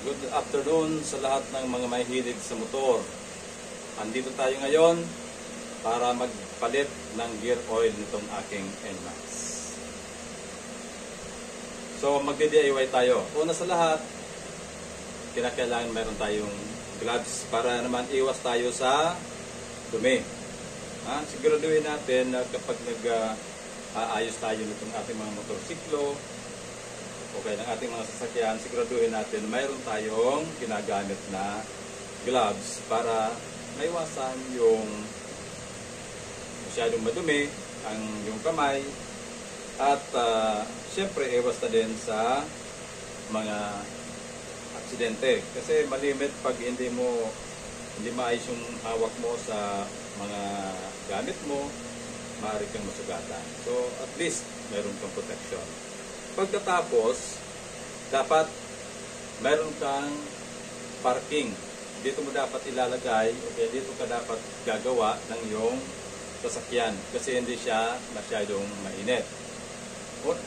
Good afternoon sa lahat ng mga mahilig sa motor. Andito tayo ngayon para magpalit ng gear oil nitong aking NMAX. So magdi-DIY tayo. Una sa lahat, kinakailangan mayroon tayong gloves para naman iwas tayo sa dumi. Siguraduhin natin na kapag nag-aayos tayo nitong ating mga motorsiklo o kaya ng ating mga sasakyan, siguraduhin natin mayroon tayong ginagamit na gloves para maiwasan yung masyadong madumi ang yung kamay at syempre iwas na din sa mga aksidente kasi malimit pag hindi maayos yung hawak mo sa mga gamit mo, maaari kang masugatan. So at least mayroon kang protection. Pagkatapos, dapat meron kang parking. Dito mo dapat ilalagay, okay, dito ka dapat gagawa ng iyong sasakyan kasi hindi siya masyadong mainit.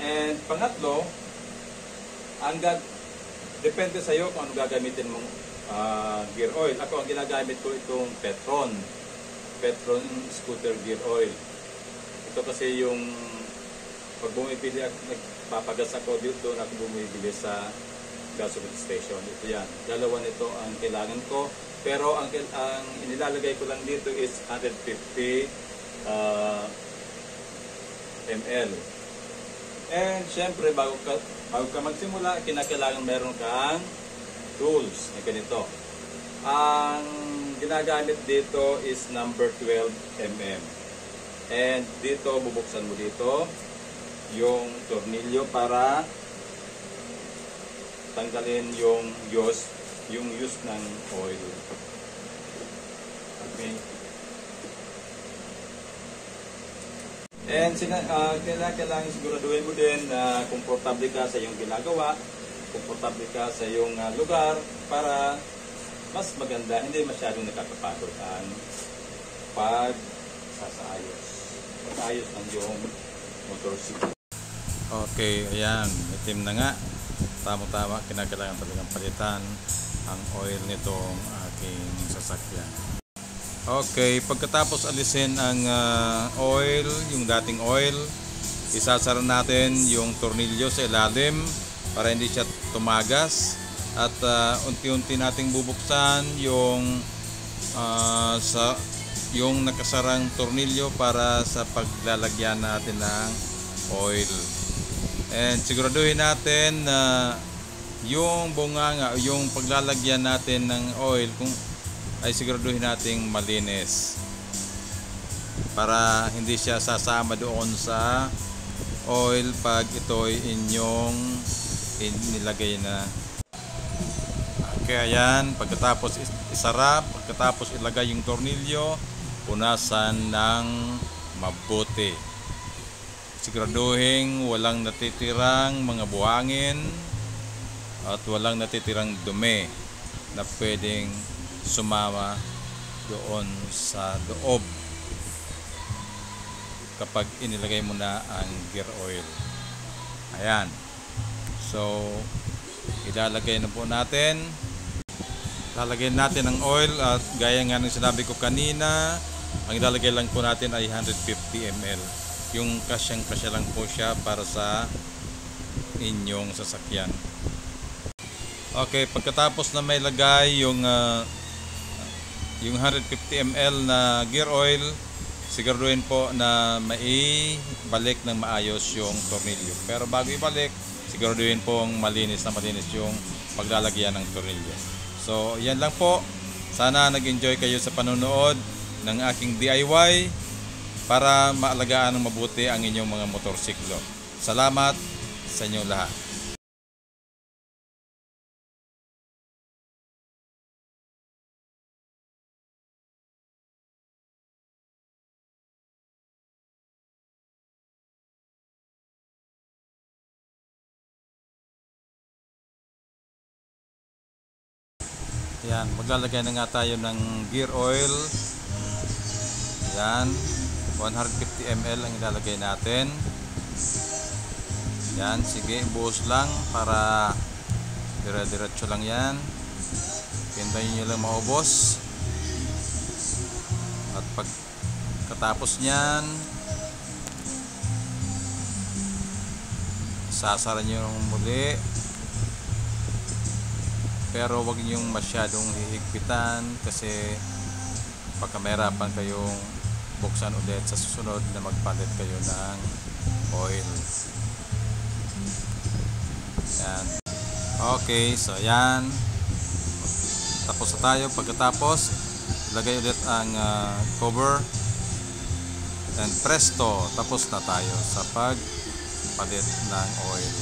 And pangatlo, depende sa iyo kung ano gagamitin mong gear oil. Ako ang ginagamit ko itong Petron scooter gear oil. Ito kasi yung pag bumibili nagpapagas ako dito na ako bumibili sa gasoline station. Ito yan. Dalawa nito ang kailangan ko. Pero ang inilalagay ko lang dito is 150 ml. And syempre bago ka magsimula, kinakailangan meron kang tools na ganito. Ang ginagamit dito is number 12 mm. And dito bubuksan mo dito yung tornilyo para tanggalin yung use ng oil. Okay. And kailangan siguraduhin mo din na komportable ka sa iyong ginagawa, komportable ka sa iyong lugar para mas maganda, hindi masyadong nakakapagod ang pag-ayos ng iyong motorsiklo. Okay, ayan, itim na nga. Tama-tama, kinakailangan talagang palitan ang oil nitong aking sasakyan. Okay, pagkatapos alisin ang oil, yung dating oil, isasara natin yung tornilyo sa ilalim para hindi siya tumagas at unti-unti nating bubuksan yung nakasarang tornilyo para sa paglalagyan natin ng oil. And siguraduhin natin na yung bunganga, yung paglalagyan natin ng oil ay siguraduhin nating malinis para hindi siya sasama doon sa oil pag ito'y inyong inilagay na. Okay, ayan, pagkatapos isara, pagkatapos ilagay yung tornilyo, punasan ng mabuti. Siguraduhin walang natitirang mga buhangin at walang natitirang dumi na pwedeng sumama doon sa loob kapag inilagay mo na ang gear oil. Ayan. So, ilalagay na po natin. Lalagyan natin ang oil at gaya nga ng sinabi ko kanina, ang ilalagay lang po natin ay 150 ml. Yung kasyang-kasya lang po siya para sa inyong sasakyan. Okay, pagkatapos na may lagay yung 150 ml na gear oil, siguraduhin po na maibalik ng maayos yung tornilyo. Pero bago ibalik, siguraduhin pong malinis yung paglalagyan ng tornilyo. So, yan lang po. Sana nag-enjoy kayo sa panonood ng aking DIY para maalagaan ng mabuti ang inyong mga motorsiklo. Salamat sa inyong lahat. Yan, maglalagay na nga tayo ng gear oil. Yan, 150 ml ang ilalagay natin. Yan, sige, buhos lang para Dire-diretso lang yan. Hintayin nyo lang maubos. At pagkatapos nyan, sasara nyo muli. Pero wag nyong masyadong hihigpitan kasi baka mahirapan kayong buksan ulit sa susunod na magpalit kayo ng oil. Yan. Okay, so yan. Tapos na tayo. Pagkatapos, lagay ulit ang cover. And presto, tapos na tayo sa pagpalit ng oil.